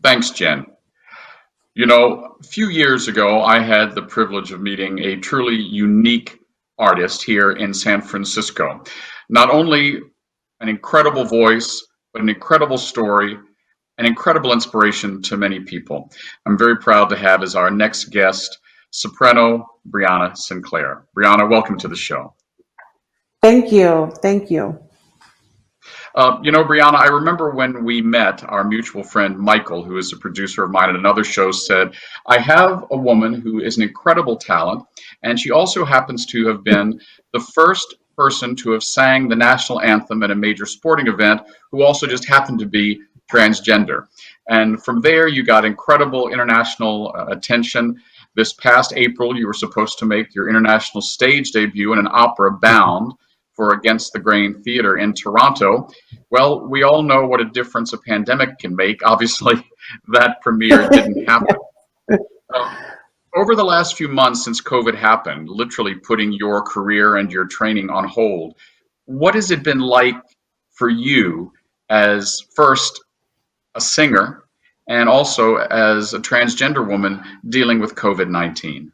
Thanks, Jen. You know, a few years ago, I had the privilege of meeting a truly unique artist here in San Francisco. Not only an incredible voice, but an incredible story, an incredible inspiration to many people. I'm very proud to have as our next guest, Soprano Breanna Sinclaire. Breanna, welcome to the show. Thank you. Thank you. Brianna, I remember when we met, our mutual friend Michael, who is a producer of mine at another show, said, I have a woman who is an incredible talent, and she also happens to have been the first person to have sang the national anthem at a major sporting event who also just happened to be transgender. And from there, you got incredible international attention. This past April, you were supposed to make your international stage debut in an opera, Bound, for Against the Grain Theater in Toronto. Well, we all know what a difference a pandemic can make. Obviously, that premiere didn't happen. Uh, Over the last few months since COVID happened, literally putting your career and your training on hold, what has it been like for you as first a singer and also as a transgender woman dealing with COVID-19?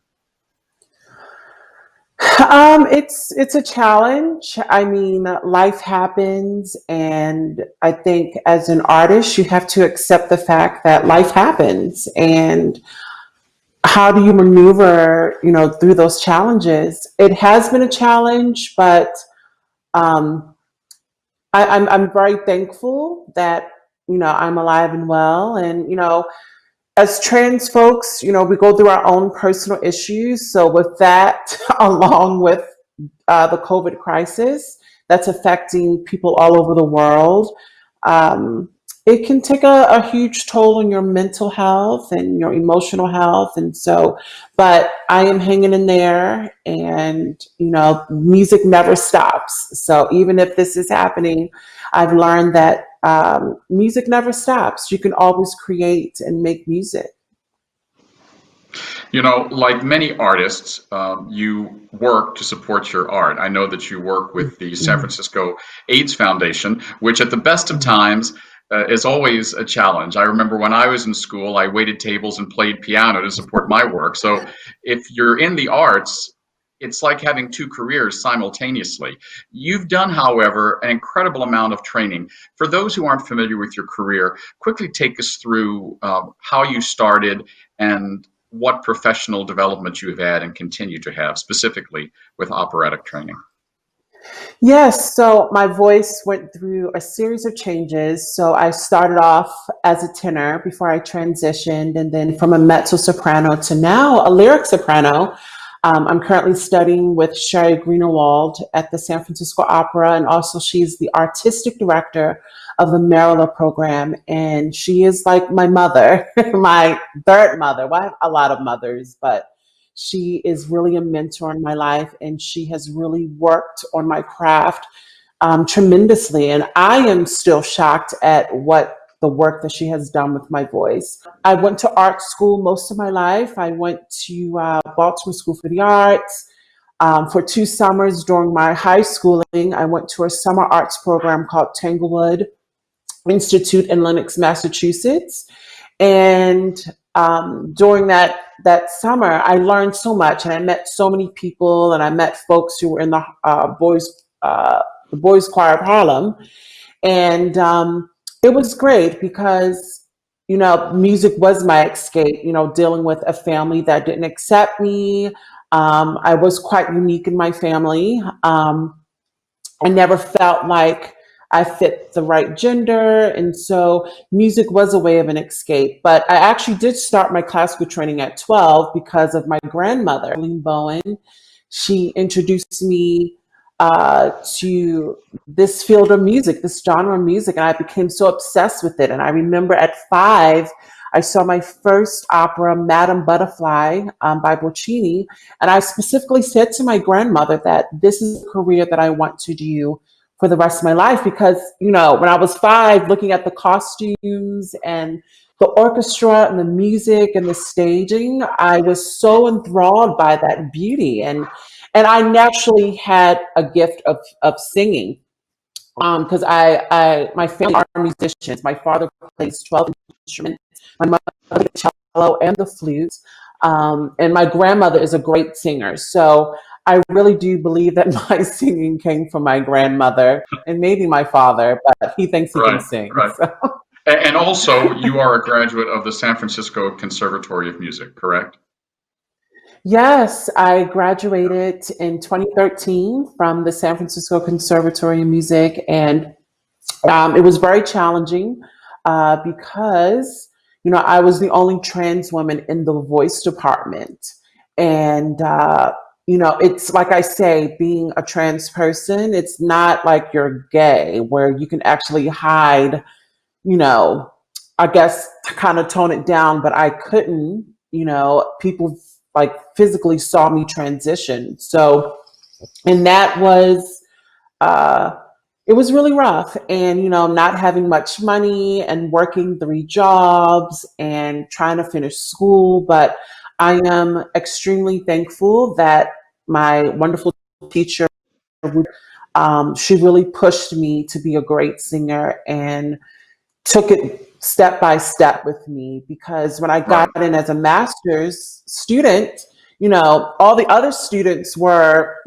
It's a challenge. I mean, life happens, and I think as an artist, you have to accept the fact that life happens, and how do you maneuver, through those challenges? It has been a challenge, but um, I'm very thankful that I'm alive and well, and as trans folks, we go through our own personal issues. So with that, along with the COVID crisis that's affecting people all over the world, um, it can take a huge toll on your mental health and your emotional health. And so, but I am hanging in there, and music never stops. So even if this is happening, I've learned that music never stops. You can always create and make music. You know, like many artists, you work to support your art. I know that you work with the San Mhm. Francisco AIDS Foundation, which at the best of times is always a challenge. I remember when I was in school, I waited tables and played piano to support my work. So if you're in the arts, it's like having two careers simultaneously. You've done, however, an incredible amount of training. For those who aren't familiar with your career, quickly take us through how you started and what professional development you have had and continue to have, specifically with operatic training. Yes, so my voice went through a series of changes. So I started off as a tenor before I transitioned, and then from a mezzo soprano to now a lyric soprano. I'm currently studying with Sherry Greenewald at the San Francisco Opera, and also she's the artistic director of the Marilla program. And she is like my mother, my third mother. Well, I have a lot of mothers, but she is really a mentor in my life, and she has really worked on my craft tremendously. And I am still shocked at what the work that she has done with my voice. I went to art school most of my life. I went to Baltimore School for the Arts. For 2 summers during my high schooling, I went to a summer arts program called Tanglewood Institute in Lenox, Massachusetts. And during that summer, I learned so much, and I met so many people, and I met folks who were in the boys choir of Harlem, and it was great because music was my escape. Dealing with a family that didn't accept me. I was quite unique in my family. I never felt like I fit the right gender. And so music was a way of an escape. But I actually did start my classical training at 12 because of my grandmother, Eileen Bowen. She introduced me to this field of music, this genre of music, and I became so obsessed with it. And I remember at 5, I saw my first opera, Madame Butterfly, by Bocchini, and I specifically said to my grandmother that this is a career that I want to do for the rest of my life, because when I was 5, looking at the costumes and the orchestra and the music and the staging, I was so enthralled by that beauty, and I naturally had a gift of singing. because my family are musicians. My father plays 12 instruments. My mother plays the cello and the flute. And my grandmother is a great singer. So I really do believe that my singing came from my grandmother and maybe my father, but he thinks he can Right, sing. right. So. And also, you are a graduate of the San Francisco Conservatory of Music, correct? Yes, I graduated in 2013 from the San Francisco Conservatory of Music, and it was very challenging because, I was the only trans woman in the voice department. And, it's like I say, being a trans person, it's not like you're gay where you can actually hide, you know, I guess to kind of tone it down, but I couldn't, people like physically saw me transition. So, and that was, uh, it was really rough. And, not having much money and working 3 jobs and trying to finish school. But I am extremely thankful that my wonderful teacher, she really pushed me to be a great singer and took it step by step with me, because when I got Right. in as a master's student, all the other students were,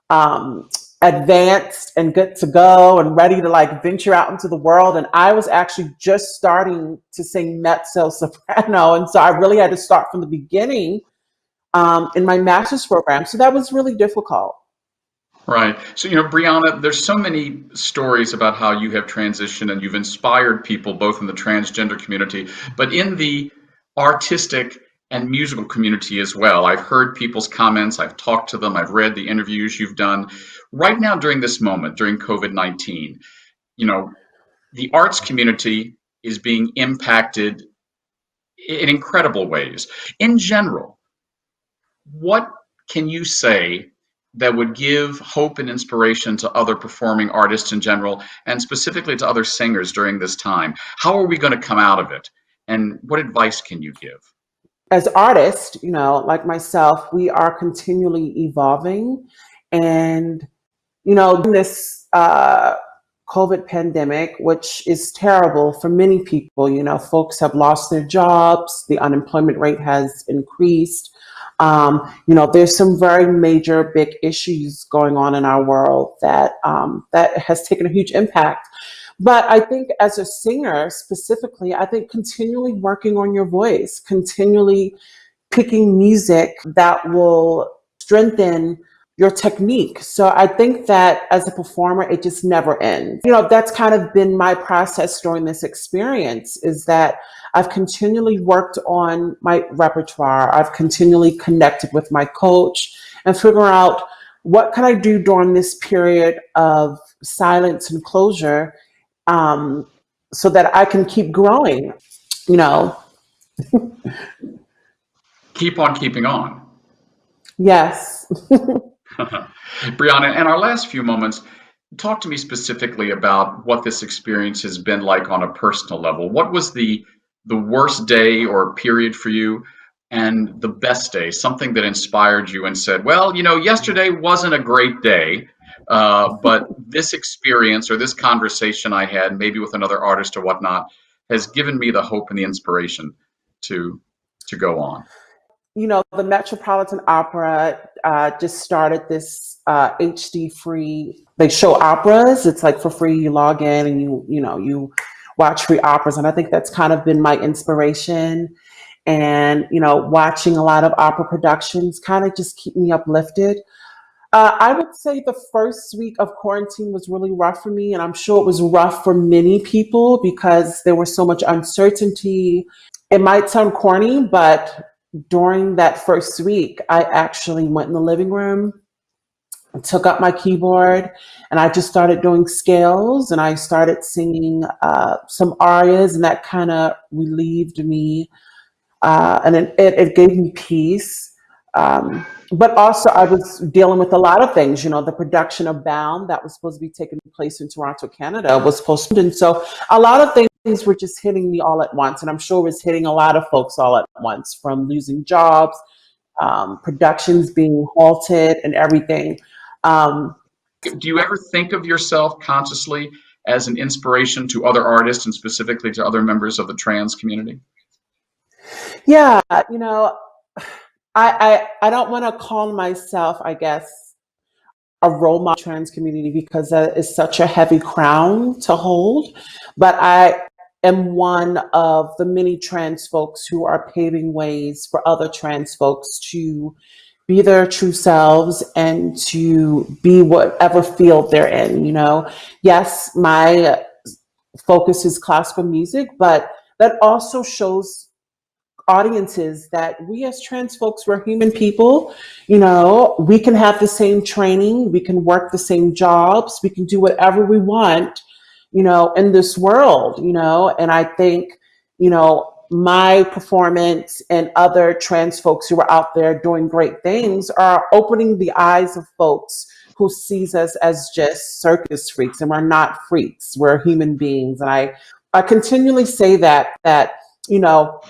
um, advanced and good to go and ready to like venture out into the world. And I was actually just starting to sing mezzo soprano. And so I really had to start from the beginning in my master's program. So that was really difficult. Right. So, Brianna, there's so many stories about how you have transitioned and you've inspired people both in the transgender community, but in the artistic and musical community as well. I've heard people's comments, I've talked to them, I've read the interviews you've done. Right now, during this moment, during COVID-19, you know, the arts community is being impacted in incredible ways. In general, what can you say that would give hope and inspiration to other performing artists in general, and specifically to other singers during this time? How are we going to come out of it? And what advice can you give? As artists, like myself, we are continually evolving. And, this COVID pandemic, which is terrible for many people, folks have lost their jobs, the unemployment rate has increased. There's some very major big issues going on in our world that has taken a huge impact. But I think as a singer specifically, I think continually working on your voice, continually picking music that will strengthen your technique. So I think that as a performer, it just never ends. That's kind of been my process during this experience, is that I've continually worked on my repertoire. I've continually connected with my coach and figure out what can I do during this period of silence and closure, um, so that I can keep growing, you know. Keep on keeping on. Yes. Brianna, in our last few moments, talk to me specifically about what this experience has been like on a personal level. What was the worst day or period for you, and the best day, something that inspired you and said, well, yesterday wasn't a great day, but this experience or this conversation I had, maybe with another artist or whatnot, has given me the hope and the inspiration to go on. The Metropolitan Opera just started this HD free. They show operas. It's like for free. You log in and you watch free operas, and I think that's kind of been my inspiration. And watching a lot of opera productions kind of just keep me uplifted. I would say the first week of quarantine was really rough for me, and I'm sure it was rough for many people because there was so much uncertainty. It might sound corny, but during that first week, I actually went in the living room and took up my keyboard, and I just started doing scales, and I started singing some arias, and that kind of relieved me, and it gave me peace. But also, I was dealing with a lot of things. The production of Bound that was supposed to be taking place in Toronto, Canada, was postponed, and so a lot of things were just hitting me all at once, and I'm sure it was hitting a lot of folks all at once, from losing jobs, productions being halted, and everything. Um, Do you ever think of yourself consciously as an inspiration to other artists and specifically to other members of the trans community? Yeah, you know, I don't want to call myself, I guess, a role model trans community because that is such a heavy crown to hold. But I am one of the many trans folks who are paving ways for other trans folks to be their true selves and to be whatever field they're in, you know. Yes, my focus is classical music, but that also shows audiences that we as trans folks, we're human people. You know, we can have the same training, we can work the same jobs, we can do whatever we want, you know, in this world, you know. And I think, you know, my performance and other trans folks who are out there doing great things are opening the eyes of folks who sees us as just circus freaks, and we're not freaks, we're human beings. And I continually say that you know,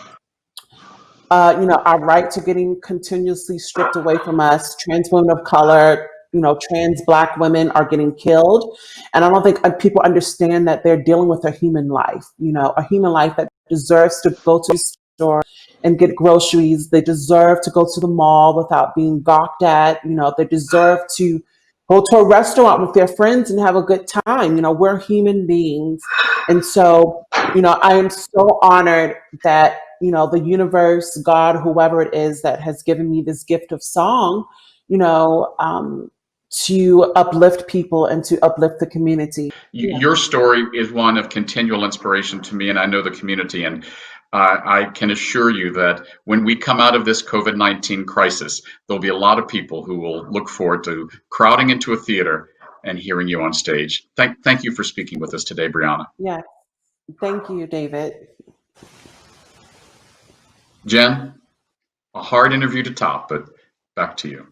you know, our rights are getting continuously stripped away from us. Trans women of color, you know, trans Black women are getting killed. And I don't think people understand that they're dealing with a human life, you know, a human life that deserves to go to the store and get groceries. They deserve to go to the mall without being gawked at. You know, they deserve to go to a restaurant with their friends and have a good time. You know, we're human beings. And so, you know, I am so honored that, you know, the universe, God, whoever it is that has given me this gift of song, you know, to uplift people and to uplift the community. Yeah. Your story is one of continual inspiration to me, and I know the community. And I can assure you that when we come out of this COVID-19 crisis, there'll be a lot of people who will look forward to crowding into a theater and hearing you on stage. Thank you for speaking with us today, Breanna. Yeah. Thank you, David. Jen, a hard interview to top, but back to you.